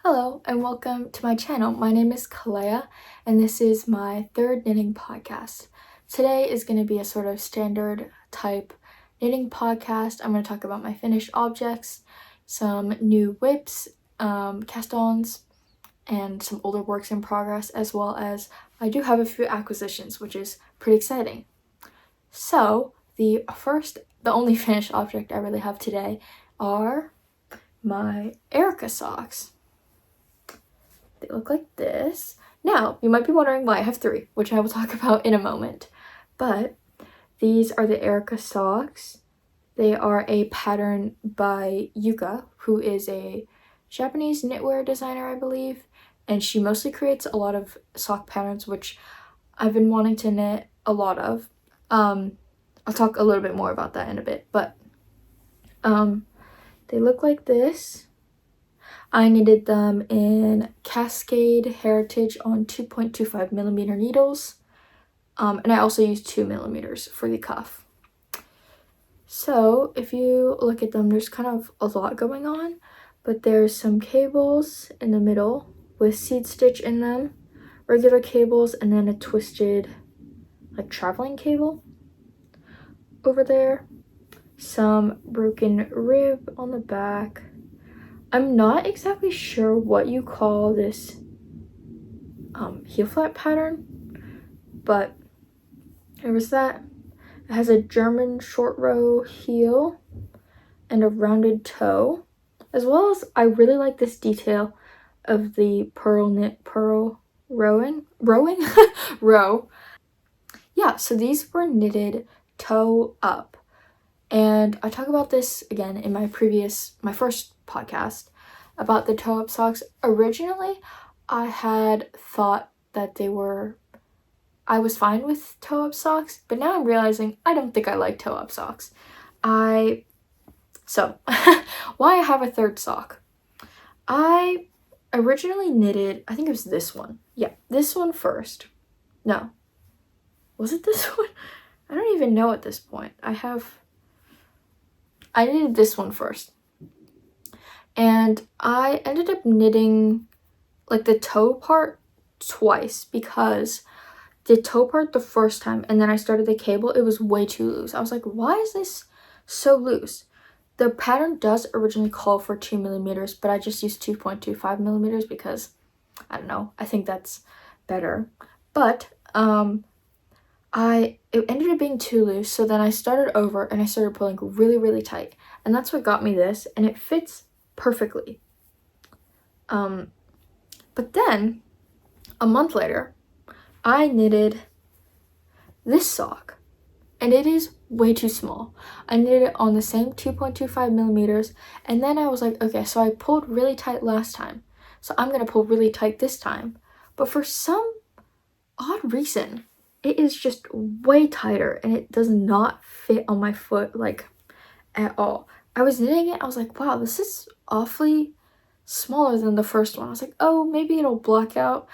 Hello and welcome to my channel. My name is Kaleia and this is my third knitting podcast. Today is going to be a sort of standard type knitting podcast. I'm going to talk about my finished objects, some new whips, cast-ons, and some older works in progress, as well as I do have a few acquisitions, which is pretty exciting. So the only finished object I really have today are my Erica socks. They look like this. Now, you might be wondering why I have three, which I will talk about in a moment. But these are the Erica socks. They are a pattern by Yuka, who is a Japanese knitwear designer, I believe. And she mostly creates a lot of sock patterns, which I've been wanting to knit a lot of. I'll talk a little bit more about that in a bit. But they look like this. I knitted them in Cascade Heritage on 2.25 millimeter needles, and I also used 2 millimeters for the cuff. So if you look at them, there's kind of a lot going on, but there's some cables in the middle with seed stitch in them, regular cables, and then a twisted like traveling cable over there, some broken rib on the back. I'm not exactly sure what you call this heel flap pattern, but there was that. It has a German short row heel and a rounded toe, as well as I really like this detail of the purl rowing row. Yeah, so these were knitted toe up. And I talk about this again in my first podcast about the toe up socks. Originally, I had thought that I was fine with toe up socks, but now I'm realizing I don't think I like toe up socks. So, why I have a third sock. I originally knitted, I think it was this one. Yeah, this one first. No. Was it this one? I don't even know at this point. I knitted this one first. And I ended up knitting like the toe part twice because the toe part the first time and then I started the cable, it was way too loose. I was like, why is this so loose? The pattern does originally call for 2 millimeters, but I just used 2.25 millimeters because, I don't know, I think that's better. But it ended up being too loose, so then I started over and I started pulling really, really tight. And that's what got me this, and it fits perfectly. But then, a month later, I knitted this sock, and it is way too small. I knitted it on the same 2.25 millimeters, and then I was like, okay, so I pulled really tight last time, so I'm gonna pull really tight this time. But for some odd reason, it is just way tighter and it does not fit on my foot like at all. I was knitting it, I was like, wow, this is awfully smaller than the first one. I was like, oh, maybe it'll block out.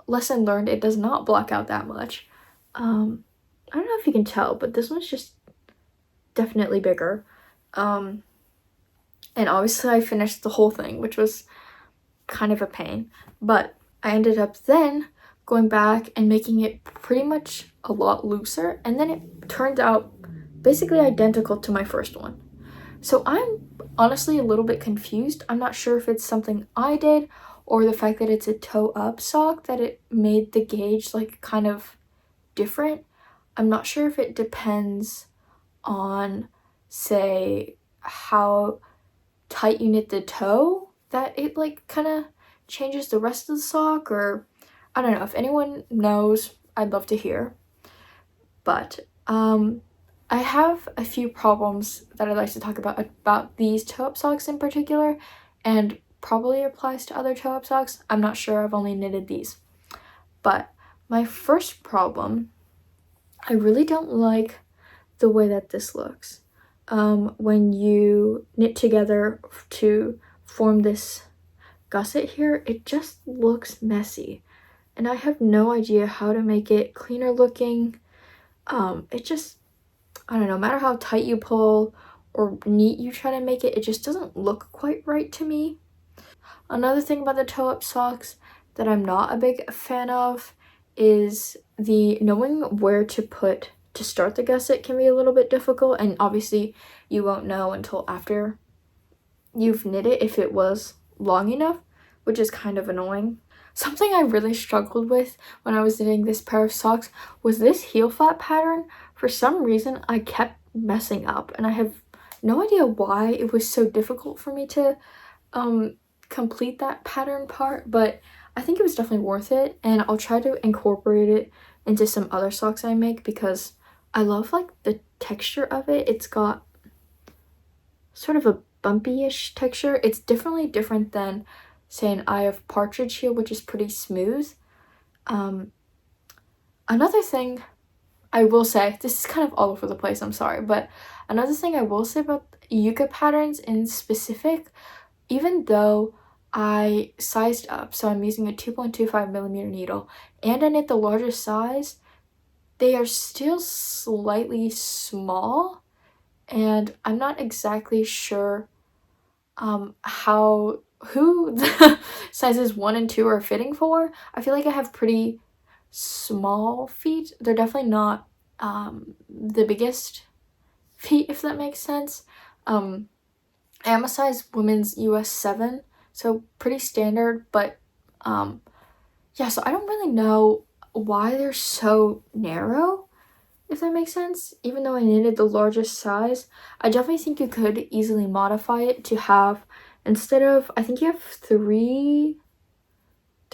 Lesson learned, it does not block out that much. I don't know if you can tell, but this one's just definitely bigger. And obviously I finished the whole thing, which was kind of a pain. But I ended up then going back and making it pretty much a lot looser, and then it turned out basically identical to my first one. So I'm honestly a little bit confused. I'm not sure if it's something I did or the fact that it's a toe up sock that it made the gauge like kind of different. I'm not sure if it depends on, say, how tight you knit the toe that it like kind of changes the rest of the sock, or I don't know. If anyone knows, I'd love to hear. But I have a few problems that I'd like to talk about these toe-up socks in particular, and probably applies to other toe-up socks. I'm not sure, I've only knitted these. But my first problem, I really don't like the way that this looks. When you knit together to form this gusset here, it just looks messy. And I have no idea how to make it cleaner looking. It just, I don't know, no matter how tight you pull or neat you try to make it, it just doesn't look quite right to me. Another thing about the toe-up socks that I'm not a big fan of is the knowing where to put to start the gusset can be a little bit difficult, and obviously you won't know until after you've knit it if it was long enough, which is kind of annoying. Something I really struggled with when I was knitting this pair of socks was this heel flap pattern. For some reason, I kept messing up, and I have no idea why it was so difficult for me to complete that pattern part, but I think it was definitely worth it, and I'll try to incorporate it into some other socks I make because I love like the texture of it. It's got sort of a bumpy-ish texture. It's definitely different than, say, an Eye of Partridge heel, which is pretty smooth. Another thing I will say, this is kind of all over the place, I'm sorry, but another thing I will say about yucca patterns in specific, even though I sized up, so I'm using a 2.25 millimeter needle, and I knit the largest size, they are still slightly small, and I'm not exactly sure who the sizes 1 and 2 are fitting for. I feel like I have pretty small feet. They're definitely not the biggest feet, if that makes sense. I am a size women's US 7, so pretty standard, but yeah, so I don't really know why they're so narrow, if that makes sense. Even though I knitted the largest size, I definitely think you could easily modify it to have, instead of, I think you have three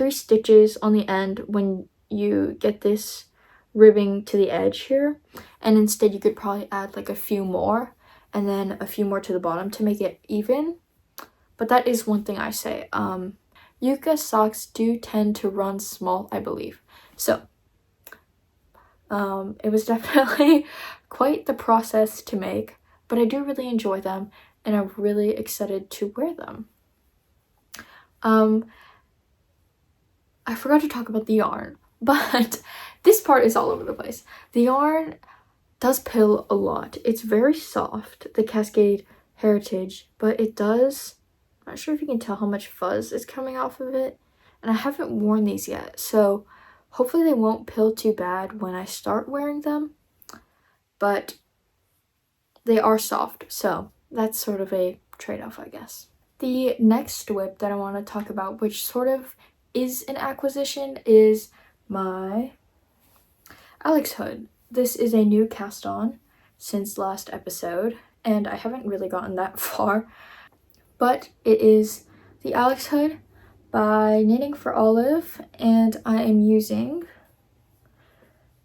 stitches on the end when you get this ribbing to the edge here, and instead you could probably add like a few more and then a few more to the bottom to make it even. But that is one thing I say. Yucca socks do tend to run small, I believe. So it was definitely quite the process to make, but I do really enjoy them and I'm really excited to wear them. I forgot to talk about the yarn, but this part is all over the place. The yarn does pill a lot. It's very soft, the Cascade Heritage, but it does, I'm not sure if you can tell how much fuzz is coming off of it, and I haven't worn these yet, so hopefully they won't pill too bad when I start wearing them, but they are soft, so that's sort of a trade-off, I guess. The next whip that I want to talk about, which sort of is an acquisition, is my Alex hood. This is a new cast on since last episode, and I haven't really gotten that far, but it is the Alex hood by Knitting for Olive, and I am using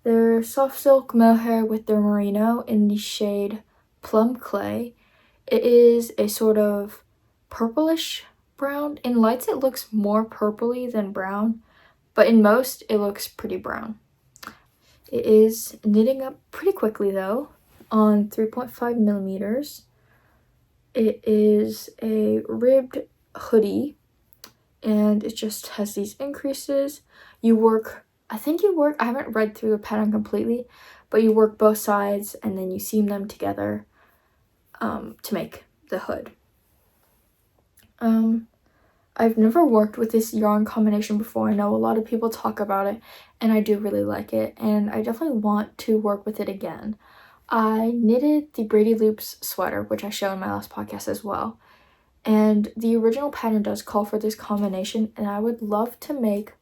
their soft silk mohair with their merino in the shade Plum Clay. It is a sort of purplish brown. In lights it looks more purpley than brown, but in most it looks pretty brown. It is knitting up pretty quickly though on 3.5 millimeters. It is a ribbed hoodie and it just has these increases. I haven't read through the pattern completely, but you work both sides and then you seam them together to make the hood. I've never worked with this yarn combination before. I know a lot of people talk about it and I do really like it, and I definitely want to work with it again. I knitted the Brady Loops sweater, which I showed in my last podcast as well, and the original pattern does call for this combination, and I would love to make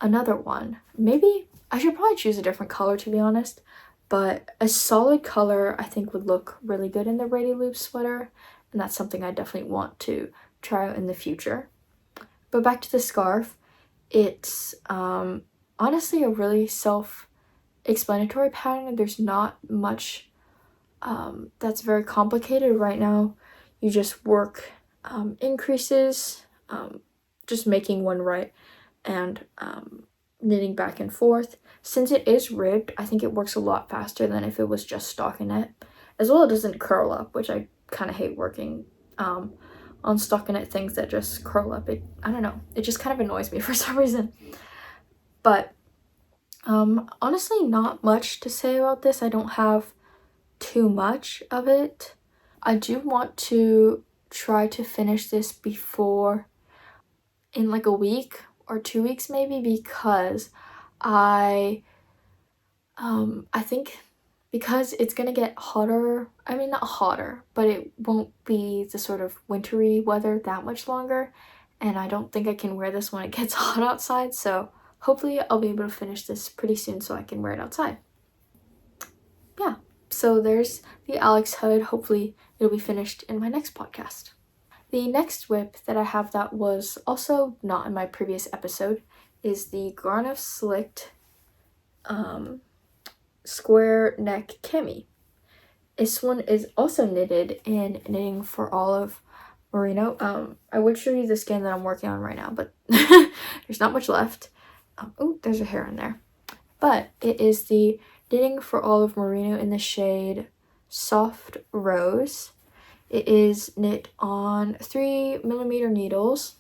another one. Maybe I should probably choose a different color, to be honest, but a solid color I think would look really good in the Brady Loops sweater, and that's something I definitely want to try out in the future. But back to the scarf, it's honestly a really self-explanatory pattern. There's not much that's very complicated right now. You just work increases, just making one right, and knitting back and forth. Since it is ribbed, I think it works a lot faster than if it was just stockinette. As well, it doesn't curl up, which I kind of hate working on stockinette things that just curl up. I don't know, it just kind of annoys me for some reason. But honestly, not much to say about this. I don't have too much of it. I do want to try to finish this before in like a week or 2 weeks maybe, because I think because it's gonna get hotter, I mean not hotter, but it won't be the sort of wintry weather that much longer, and I don't think I can wear this when it gets hot outside, so hopefully I'll be able to finish this pretty soon so I can wear it outside. Yeah, so there's the Alex hood. Hopefully it'll be finished in my next podcast. The next whip that I have that was also not in my previous episode is the Garne Slicked square neck cami. This one is also knitted in Knitting for Olive merino. I would show you the skein that I'm working on right now, but there's not much left. Oh, there's a hair in there. But it is the Knitting for Olive merino in the shade Soft Rose. It is knit on 3mm needles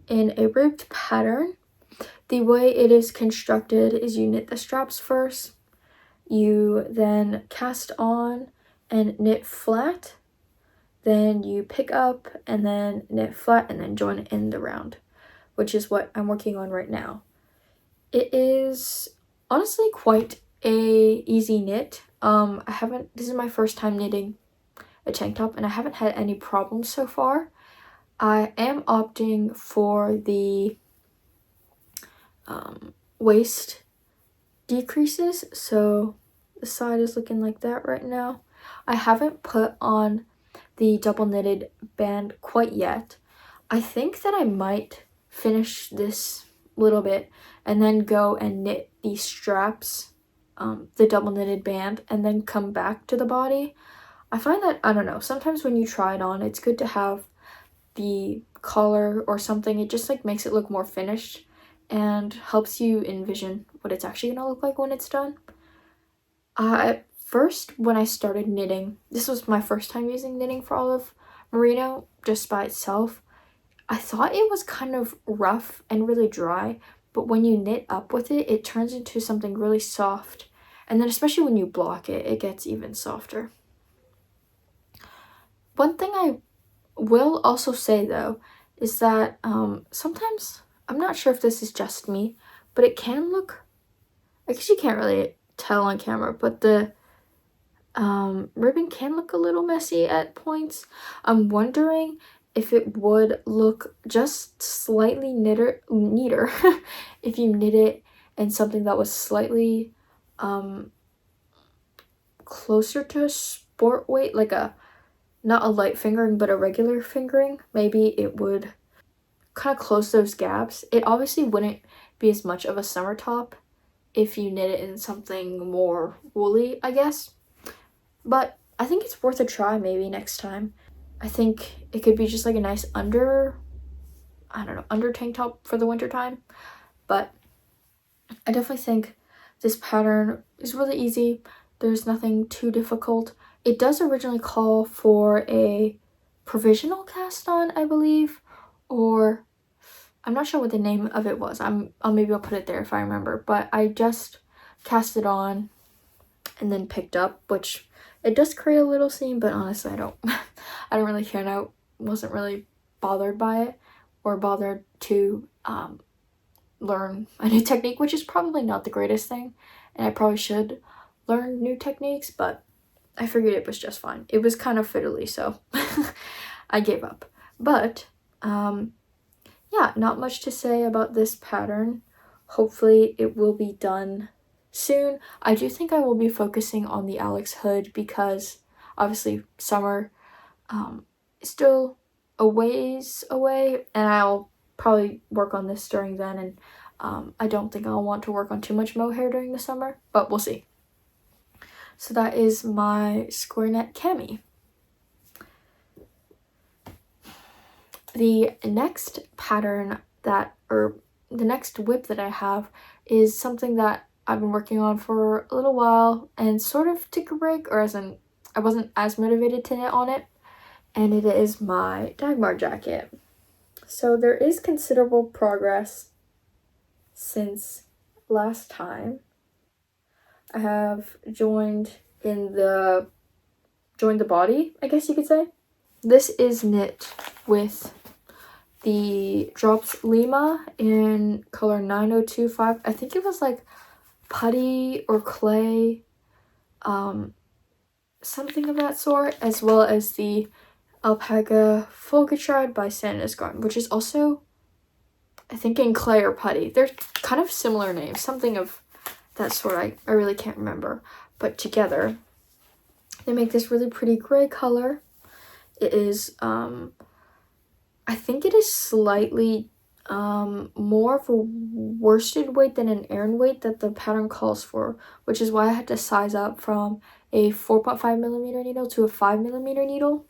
in a ribbed pattern. The way it is constructed is you knit the straps first, you then cast on and knit flat, then you pick up and then knit flat and then join in the round, which is what I'm working on right now. It is honestly quite a easy knit. This is my first time knitting a tank top and I haven't had any problems so far. I am opting for the waist decreases, so the side is looking like that right now. I haven't put on the double knitted band quite yet. I think that I might finish this little bit and then go and knit the straps, the double knitted band, and then come back to the body. I find that, I don't know, sometimes when you try it on, it's good to have the collar or something. It just like makes it look more finished and helps you envision what it's actually gonna look like when it's done. At first, when I started knitting, this was my first time using Knitting for Olive merino just by itself. I thought it was kind of rough and really dry, but when you knit up with it, it turns into something really soft. And then especially when you block it, it gets even softer. One thing I will also say though is that sometimes, I'm not sure if this is just me, but it can look, I guess you can't really tell on camera, but the ribbon can look a little messy at points. I'm wondering if it would look just slightly neater if you knit it in something that was slightly closer to a sport weight, like not a light fingering but a regular fingering. Maybe it would kind of close those gaps. It obviously wouldn't be as much of a summer top if you knit it in something more woolly, I guess, but I think it's worth a try maybe next time. I think it could be just like a nice under tank top for the winter time. But I definitely think this pattern is really easy. There's nothing too difficult. It does originally call for a provisional cast on, I believe, or I'm not sure what the name of it was. Maybe I'll put it there if I remember, but I just cast it on and then picked up, which it does create a little seam, but honestly I don't really care, and I wasn't really bothered by it or bothered to learn a new technique, which is probably not the greatest thing, and I probably should learn new techniques, but I figured it was just fine. It was kind of fiddly, so I gave up. But yeah, not much to say about this pattern. Hopefully it will be done soon. I do think I will be focusing on the Alex hood because obviously summer is still a ways away, and I'll probably work on this during then, and I don't think I'll want to work on too much mohair during the summer, but we'll see. So that is my square neck cami. The next pattern the next whip that I have is something that I've been working on for a little while and sort of took a break, or as in I wasn't as motivated to knit on it, and it is my Dagmar jacket. So there is considerable progress since last time. I have joined the body, I guess you could say. This is knit with the drops lima in color 9025. I think it was like putty or clay, something of that sort, as well as the Alpakka Folgetrad by Santa's Garden, which is also, I think, in clay or putty. They're kind of similar names, something of that sort. I really can't remember, but together they make this really pretty gray color. It is I think it is slightly more of a worsted weight than an Aran weight that the pattern calls for, which is why I had to size up from a 4.5 millimeter needle to a 5 millimeter needle.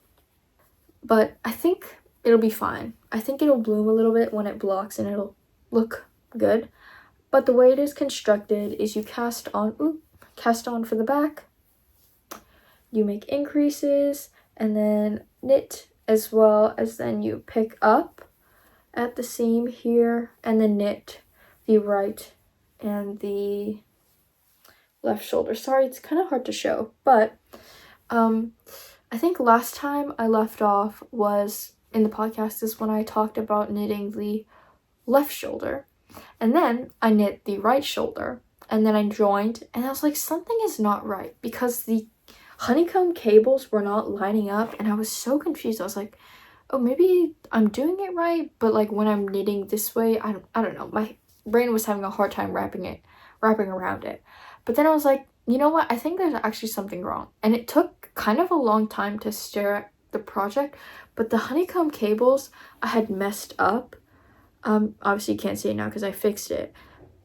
But I think it'll be fine. I think it'll bloom a little bit when it blocks and it'll look good. But the way it is constructed is you cast on for the back, you make increases, and then knit, as well as then you pick up at the seam here and then knit the right and the left shoulder. Sorry, it's kind of hard to show, but I think last time I left off was in the podcast is when I talked about knitting the left shoulder, and then I knit the right shoulder, and then I joined, and I was like, something is not right because the honeycomb cables were not lining up, and I was so confused. I was like, oh, maybe I'm doing it right, but like when I'm knitting this way, I don't know, my brain was having a hard time wrapping around it. But then I was like, you know what, I think there's actually something wrong. And it took kind of a long time to stare at the project, but the honeycomb cables I had messed up. Obviously you can't see it now because I fixed it,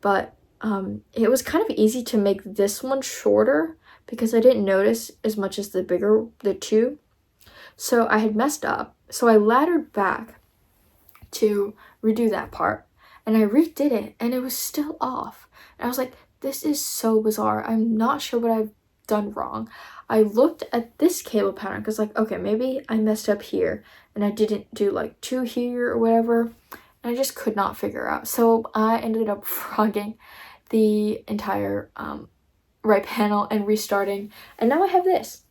but it was kind of easy to make this one shorter because I didn't notice as much as the two. So I had messed up. So I laddered back to redo that part, and I redid it, and it was still off. And I was like, this is so bizarre. I'm not sure what I've done wrong. I looked at this cable pattern because, like, okay, maybe I messed up here, and I didn't do like 2 here or whatever, and I just could not figure out. So I ended up frogging the entire right panel and restarting, and now I have this.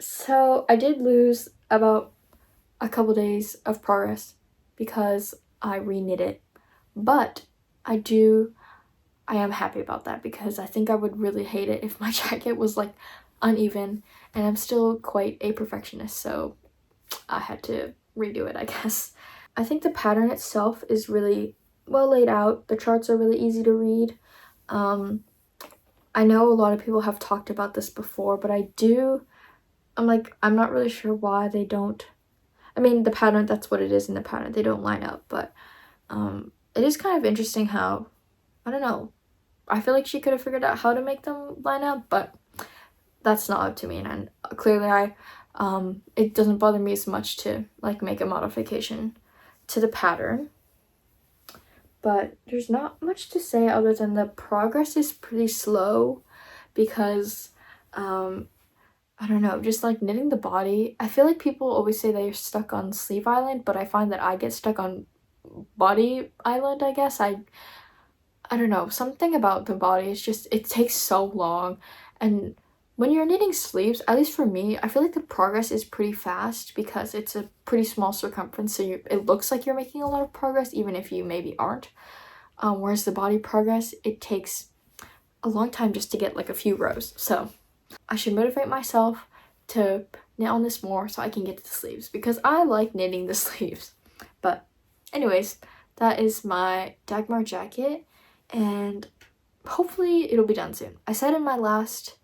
So I did lose about a couple days of progress because I reknit it, but I am happy about that because I think I would really hate it if my jacket was like uneven, and I'm still quite a perfectionist, so I had to redo it, I guess. I think the pattern itself is really well laid out. The charts are really easy to read. I know a lot of people have talked about this before, but I'm not really sure why they don't. I mean, the pattern, that's what it is in the pattern. They don't line up, but it is kind of interesting how, I don't know, I feel like she could have figured out how to make them line up, but that's not up to me. And clearly it doesn't bother me as much to like make a modification to the pattern. But there's not much to say other than the progress is pretty slow because I don't know, just like knitting the body. I feel like people always say they're stuck on sleeve island, but I find that I get stuck on body island, I guess. I don't know, something about the body is just, it takes so long. And when you're knitting sleeves, at least for me, I feel like the progress is pretty fast because it's a pretty small circumference, so it looks like you're making a lot of progress even if you maybe aren't. Whereas the body progress, it takes a long time just to get like a few rows. So I should motivate myself to knit on this more so I can get to the sleeves because I like knitting the sleeves. But anyways, that is my Dagmar jacket, and hopefully it'll be done soon. I said in my last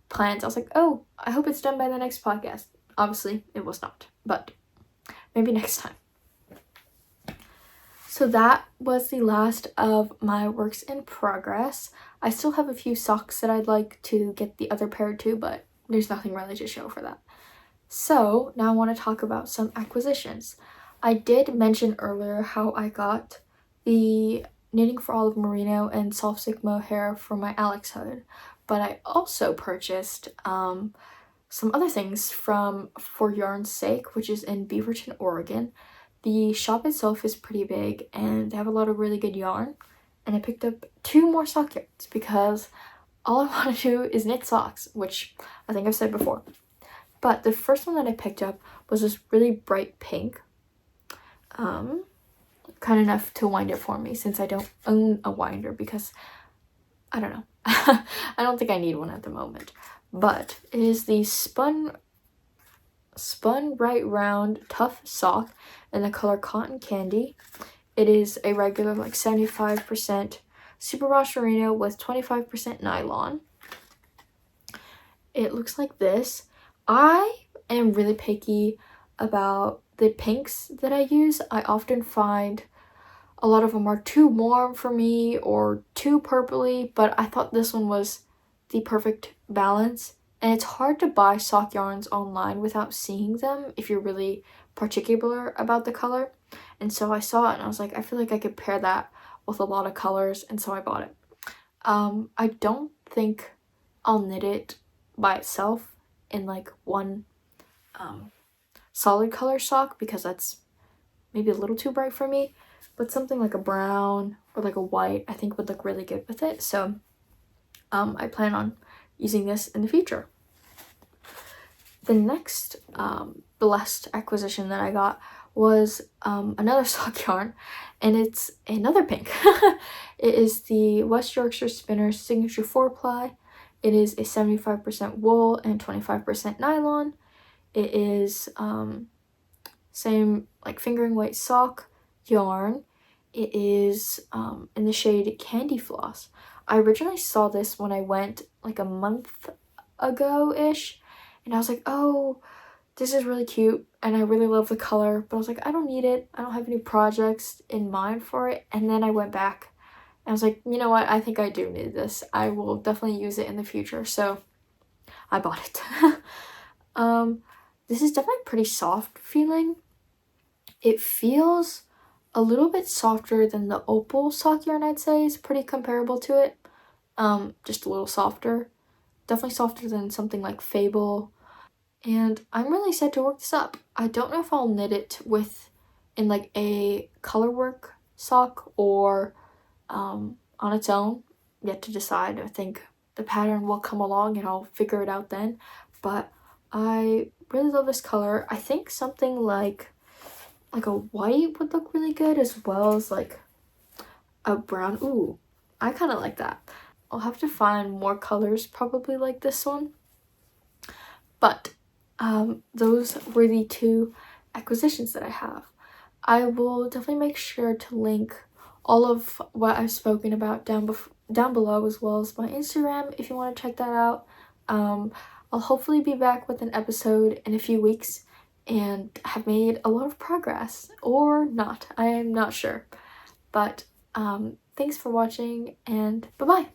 plans, I was like, oh, I hope it's done by the next podcast. Obviously it was not, but maybe next time. So that was the last of my works in progress. I still have a few socks that I'd like to get the other pair to, but there's nothing really to show for that. So now I want to talk about some acquisitions. I did mention earlier how I got the Knitting for Olive Merino and Soft Silk Mohair for my Alex hood, but I also purchased some other things from For Yarn's Sake, which is in Beaverton, Oregon. The shop itself is pretty big and they have a lot of really good yarn, and I picked up 2 more sock yarns because all I want to do is knit socks, which I think I've said before. But the first one that I picked up was this really bright pink. kind enough to wind it for me, since I don't own a winder, because I don't know. I don't think I need one at the moment. But it is the spun right round tough sock in the color cotton candy. It is a regular like 75% superwash merino with 25% nylon. It looks like this. I am really picky about the pinks that I use. I often find a lot of them are too warm for me or too purpley, but I thought this one was the perfect balance. And it's hard to buy sock yarns online without seeing them if you're really particular about the color. And so I saw it and I was like, I feel like I could pair that with a lot of colors, and so I bought it. I don't think I'll knit it by itself in like one solid color sock, because that's maybe a little too bright for me, but something like a brown or like a white I think would look really good with it. So I plan on using this in the future. The next blessed acquisition that I got was another sock yarn, and it's another pink. It is the West Yorkshire Spinners Signature 4-ply. It is a 75% wool and 25% nylon. It is same like fingering weight sock yarn. It is in the shade Candy Floss. I originally saw this when I went like a month ago-ish, and I was like, oh, this is really cute and I really love the color, but I was like, I don't need it. I don't have any projects in mind for it. And then I went back and I was like, you know what? I think I do need this. I will definitely use it in the future. So I bought it. This is definitely pretty soft feeling. It feels a little bit softer than the Opal sock yarn, I'd say. Is pretty comparable to it. Just a little softer. Definitely softer than something like Fable. And I'm really excited to work this up. I don't know if I'll knit it in like a colorwork sock or on its own. Yet to decide. I think the pattern will come along and I'll figure it out then. But I really love this color. I think something like a white would look really good, as well as like a brown. Ooh, I kind of like that. I'll have to find more colors probably like this one. But those were the two acquisitions that I have. I will definitely make sure to link all of what I've spoken about down below, as well as my Instagram if you want to check that out. I'll hopefully be back with an episode in a few weeks and have made a lot of progress, or not. I am not sure. But thanks for watching, and bye-bye.